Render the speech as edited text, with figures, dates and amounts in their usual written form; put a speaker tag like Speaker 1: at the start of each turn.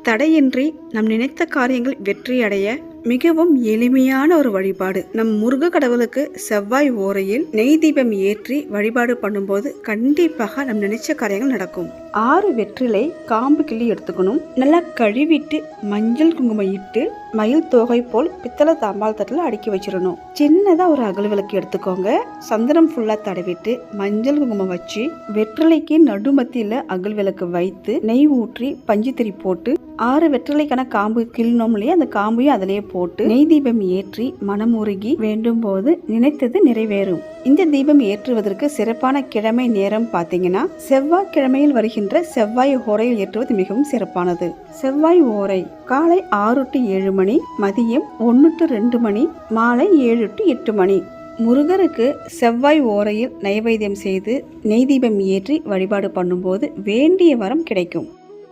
Speaker 1: தடையின்றி நம் நினைத்த காரியங்கள் வெற்றியடைய மிகவும் எளிமையான ஒரு வழிபாடு. நம் முருக கடவுளுக்கு செவ்வாய் ஓரையில் நெய் தீபம் ஏற்றி வழிபாடு பண்ணும்போது கண்டிப்பாக நம் நினைச்ச காரியங்கள் நடக்கும். 6 வெற்றிலை காம்பு கிள்ளி எடுத்துக்கணும். நல்லா கழுவிட்டு மஞ்சள் குங்குமம் இட்டு மயில் தோகை போல் பித்தளை தாம்பால் தட்டில் அடுக்கி வச்சிடணும். சின்னதா ஒரு அகல் விளக்கு எடுத்துக்கோங்க. சந்தனம் ஃபுல்லா தடவிட்டு மஞ்சள் குங்குமம் வச்சு வெற்றிலைக்கு நடுமத்தியில அகல் விளக்கு வைத்து நெய் ஊற்றி பஞ்சுத்திரி போட்டு 6 வெற்றிலைக்கான காம்பு கிள்ளணும் இல்லையா, அந்த காம்பையும் அதிலேயே போட்டு நெய் தீபம் ஏற்றி மனமுருகி வேண்டும் போது நினைத்தது நிறைவேறும். இந்த தீபம் ஏற்றுவதற்கு சிறப்பான கிழமை நேரம் பார்த்தீங்கன்னா செவ்வாய் கிழமையில் வருகின்ற செவ்வாய் ஓரையில் ஏற்றுவது மிகவும் சிறப்பானது. செவ்வாய் ஓரை காலை 6 to 7 மணி, மதியம் 1 to 2 மணி, மாலை 7 to 8 மணி. முருகருக்கு செவ்வாய் ஓரையில் நைவேத்தியம் செய்து நெய் தீபம் ஏற்றி வழிபாடு பண்ணும்போது வேண்டிய வரம் கிடைக்கும்.